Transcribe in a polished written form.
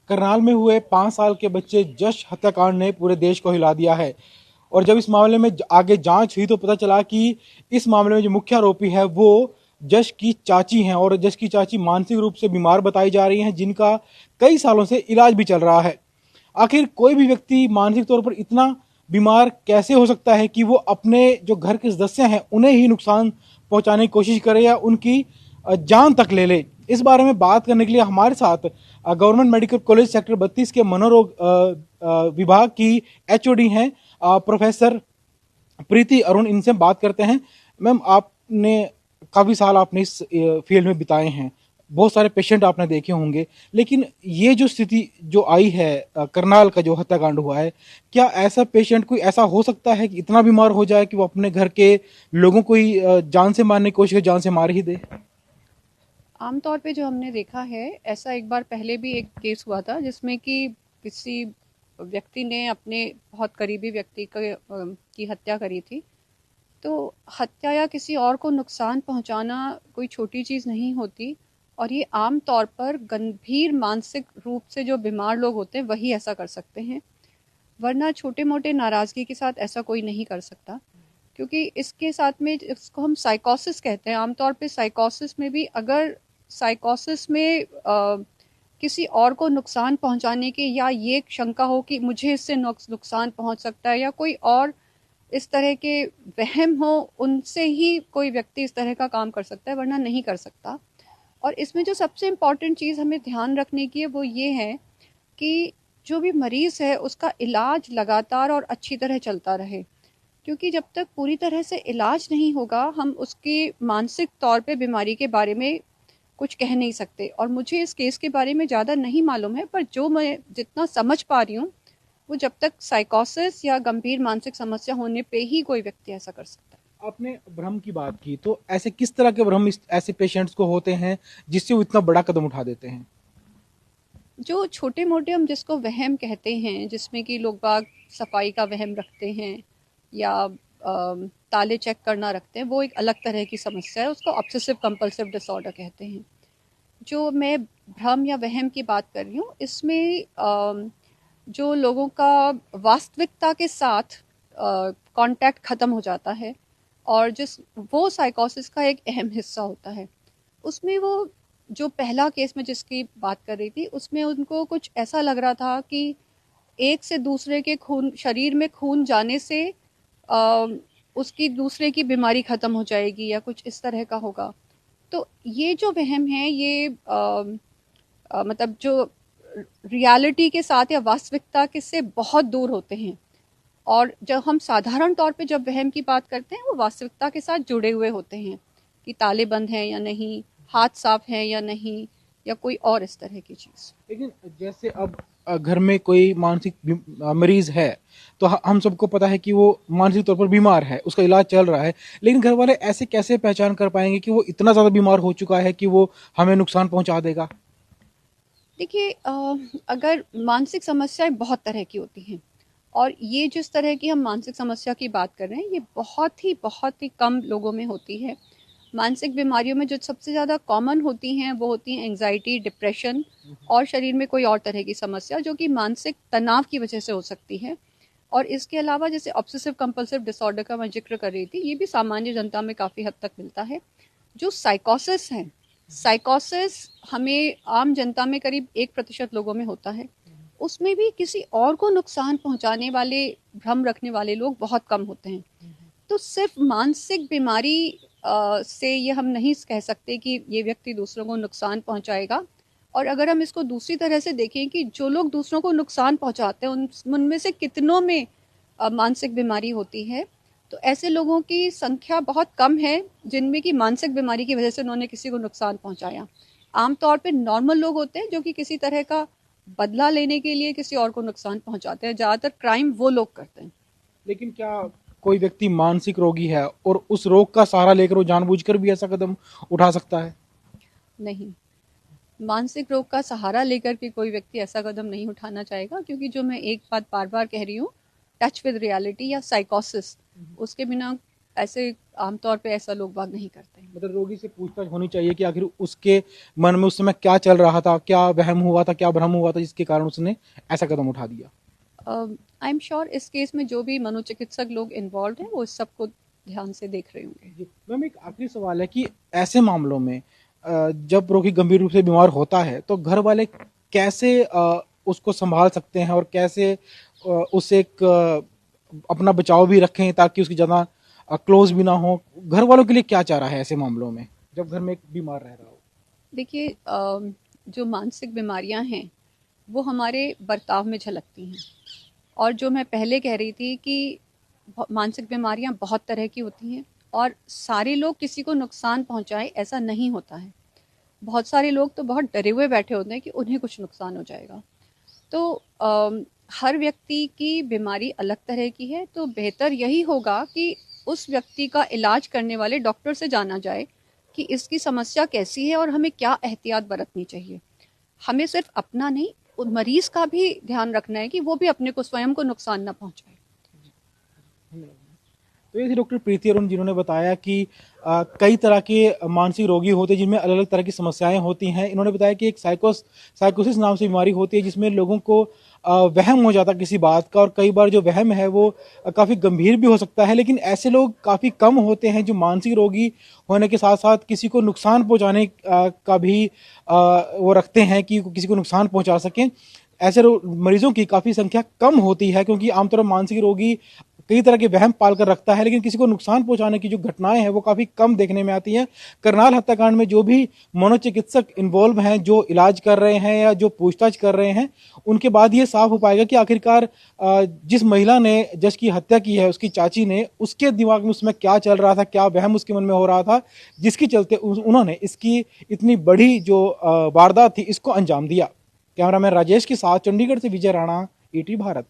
करनाल में हुए 5 साल के बच्चे जश हत्याकांड ने पूरे देश को हिला दिया है। और जब इस मामले में आगे जांच हुई तो पता चला कि इस मामले में जो मुख्य आरोपी है वो जश की चाची हैं और जश की चाची मानसिक रूप से बीमार बताई जा रही हैं, जिनका कई सालों से इलाज भी चल रहा है। आखिर कोई भी व्यक्ति मानसिक तौर पर इतना बीमार कैसे हो सकता है कि वो अपने जो घर के सदस्य हैं उन्हें ही नुकसान पहुंचाने की कोशिश करे या उनकी जान तक ले ले। इस बारे में बात करने के लिए हमारे साथ गवर्नमेंट मेडिकल कॉलेज सेक्टर 32 के मनोरोग विभाग की एचओडी हैं प्रोफेसर प्रीति अरुण। इनसे हम बात करते हैं। मैम, आपने काफी साल आपने इस फील्ड में बिताए हैं, बहुत सारे पेशेंट आपने देखे होंगे, लेकिन ये जो स्थिति जो आई है करनाल का जो हत्याकांड हुआ है, क्या ऐसा पेशेंट कोई ऐसा हो सकता है कि इतना बीमार हो जाए कि वो अपने घर के लोगों को ही जान से मारने की कोशिश, जान से मार ही दे? आमतौर पे जो हमने देखा है, ऐसा एक बार पहले भी एक केस हुआ था जिसमें कि किसी व्यक्ति ने अपने बहुत करीबी व्यक्ति की हत्या करी थी। तो हत्या या किसी और को नुकसान पहुंचाना कोई छोटी चीज़ नहीं होती, और ये आम तौर पर गंभीर मानसिक रूप से जो बीमार लोग होते हैं वही ऐसा कर सकते हैं, वरना छोटे मोटे नाराज़गी के साथ ऐसा कोई नहीं कर सकता। क्योंकि इसके साथ में इसको हम साइकोसिस कहते हैं। आमतौर पे साइकोसिस में भी अगर साइकोसिस में किसी और को नुकसान पहुंचाने की या ये शंका हो कि मुझे इससे नुकसान पहुंच सकता है या कोई और इस तरह के वहम हो, उनसे ही कोई व्यक्ति इस तरह का काम कर सकता है, वरना नहीं कर सकता। और इसमें जो सबसे इम्पॉर्टेंट चीज़ हमें ध्यान रखने की है वो ये है कि जो भी मरीज़ है उसका इलाज लगातार और अच्छी तरह चलता रहे, क्योंकि जब तक पूरी तरह से इलाज नहीं होगा हम उसकी मानसिक तौर पे बीमारी के बारे में कुछ कह नहीं सकते। और मुझे इस केस के बारे में ज़्यादा नहीं मालूम है, पर जो मैं जितना समझ पा रही हूँ वो जब तक साइकोसिस या गंभीर मानसिक समस्या होने पे ही कोई व्यक्ति ऐसा कर सकता है। आपने भ्रम की बात की, तो ऐसे किस तरह के भ्रम ऐसे पेशेंट्स को होते हैं जिससे वो इतना बड़ा कदम उठा देते हैं? जो छोटे मोटे हम जिसको वहम कहते हैं, जिसमें कि लोग बाग सफाई का वहम रखते हैं या ताले चेक करना रखते हैं, वो एक अलग तरह की समस्या है, उसको ऑब्सेसिव कंपल्सिव डिसऑर्डर कहते हैं। जो मैं भ्रम या वहम की बात कर रही हूँ, इसमें जो लोगों का वास्तविकता के साथ कांटेक्ट ख़त्म हो जाता है, और वो साइकोसिस का एक अहम हिस्सा होता है। उसमें वो जो पहला केस में जिसकी बात कर रही थी, उसमें उनको कुछ ऐसा लग रहा था कि एक से दूसरे के खून शरीर में खून जाने से आ, उसकी दूसरे की बीमारी ख़त्म हो जाएगी या कुछ इस तरह का होगा। तो ये जो वहम है ये मतलब जो रियलिटी के साथ या वास्तविकता के से बहुत दूर होते हैं। और जब हम साधारण तौर पे जब वहम की बात करते हैं वो वास्तविकता के साथ जुड़े हुए होते हैं कि ताले बंद हैं या नहीं, हाथ साफ है या नहीं, या कोई और इस तरह की चीज़। लेकिन जैसे अब घर में कोई मानसिक मरीज है, तो हम सबको पता है कि वो मानसिक तौर पर बीमार है, उसका इलाज चल रहा है, लेकिन घर वाले ऐसे कैसे पहचान कर पाएंगे कि वो इतना ज्यादा बीमार हो चुका है कि वो हमें नुकसान पहुंचा देगा? देखिए, अगर मानसिक समस्याएं बहुत तरह की होती हैं, और ये जिस तरह की हम मानसिक समस्या की बात कर रहे हैं ये बहुत ही कम लोगों में होती है। मानसिक बीमारियों में जो सबसे ज़्यादा कॉमन होती हैं वो होती हैं एंग्जाइटी, डिप्रेशन, और शरीर में कोई और तरह की समस्या जो कि मानसिक तनाव की वजह से हो सकती है। और इसके अलावा जैसे ऑब्सेसिव कंपल्सिव डिसऑर्डर का मैं जिक्र कर रही थी, ये भी सामान्य जनता में काफ़ी हद तक मिलता है। जो साइकोसिस है, साइकोसिस हमें आम जनता में करीब 1% लोगों में होता है। उसमें भी किसी और को नुकसान पहुंचाने वाले, भ्रम रखने वाले लोग बहुत कम होते हैं। तो सिर्फ मानसिक बीमारी से ये हम नहीं कह सकते कि ये व्यक्ति दूसरों को नुकसान पहुंचाएगा। और अगर हम इसको दूसरी तरह से देखें कि जो लोग दूसरों को नुकसान पहुंचाते हैं उनमें से कितनों में मानसिक बीमारी होती है, तो ऐसे लोगों की संख्या बहुत कम है जिनमें कि मानसिक बीमारी की वजह से उन्होंने किसी को नुकसान पहुंचाया। आमतौर पे नॉर्मल लोग होते हैं जो कि किसी तरह का बदला लेने के लिए किसी और को नुकसान पहुंचाते हैं। ज़्यादातर क्राइम वो लोग करते हैं। लेकिन क्या कोई व्यक्ति मानसिक रोगी है और उस रोग का सहारा लेकर वो जानबूझकर भी ऐसा कदम उठा सकता है? नहीं, मानसिक रोग का सहारा लेकर के कोई व्यक्ति ऐसा कदम नहीं उठाना चाहेगा, क्योंकि जो मैं एक बात बार बार कह रही हूँ, टच विद रियलिटी या साइकोसिस, उसके बिना ऐसे आमतौर पे ऐसा लोग बाग नहीं करते हैं। मतलब रोगी से पूछताछ होनी चाहिए कि आखिर उसके मन में उस समय क्या चल रहा था, क्या वहम हुआ था, क्या भ्रम हुआ था जिसके कारण उसने ऐसा कदम उठा दिया। आई एम श्योर इस केस में जो भी मनोचिकित्सक लोग इन्वॉल्व हैं वो इस सब को ध्यान से देख रहे होंगे। जी मैम, एक आखिरी सवाल है कि ऐसे मामलों में जब रोगी गंभीर रूप से बीमार होता है तो घर वाले कैसे उसको संभाल सकते हैं और कैसे उसे एक अपना बचाव भी रखें ताकि उसकी ज़्यादा क्लोज भी ना हो। घर वालों के लिए क्या चाह रहा है ऐसे मामलों में जब घर में एक बीमार रह रहा हो। देखिए, जो मानसिक बीमारियां हैं वो हमारे बर्ताव में झलकती हैं, और जो मैं पहले कह रही थी कि मानसिक बीमारियां बहुत तरह की होती हैं और सारे लोग किसी को नुकसान पहुंचाएं ऐसा नहीं होता है। बहुत सारे लोग तो बहुत डरे हुए बैठे होते हैं कि उन्हें कुछ नुकसान हो जाएगा। तो हर व्यक्ति की बीमारी अलग तरह की है, तो बेहतर यही होगा कि उस व्यक्ति का इलाज करने वाले डॉक्टर से जाना जाए कि इसकी समस्या कैसी है और हमें क्या एहतियात बरतनी चाहिए। हमें सिर्फ अपना नहीं, उस मरीज का भी ध्यान रखना है कि वो भी अपने को स्वयं को नुकसान ना पहुंचाए। तो ये थी डॉक्टर प्रीति अरुण जिन्होंने बताया कि कई तरह के मानसिक रोगी होते हैं जिनमें अलग अलग तरह की समस्याएं होती हैं। इन्होंने बताया कि एक साइकोसिस नाम से बीमारी होती है जिसमें लोगों को वहम हो जाता है किसी बात का, और कई बार जो वहम है वो काफ़ी गंभीर भी हो सकता है। लेकिन ऐसे लोग काफ़ी कम होते हैं जो मानसिक रोगी होने के साथ साथ किसी को नुकसान पहुंचाने का भी वो रखते हैं कि किसी को नुकसान पहुंचा सकें। ऐसे मरीजों की काफ़ी संख्या कम होती है क्योंकि आमतौर पर मानसिक रोगी कई तरह के वहम पाल कर रखता है, लेकिन किसी को नुकसान पहुंचाने की जो घटनाएं हैं वो काफ़ी कम देखने में आती हैं। करनाल हत्याकांड में जो भी मनोचिकित्सक इन्वॉल्व हैं, जो इलाज कर रहे हैं या जो पूछताछ कर रहे हैं, उनके बाद ये साफ हो पाएगा कि आखिरकार जिस महिला ने जश की हत्या की है, उसकी चाची ने, उसके दिमाग में उसमें क्या चल रहा था, क्या वहम उसके मन में हो रहा था जिसके चलते उन्होंने इसकी इतनी बड़ी जो वारदात थी इसको अंजाम दिया। कैमरामैन राजेश के साथ चंडीगढ़ से विजय राणा, ईटी भारत।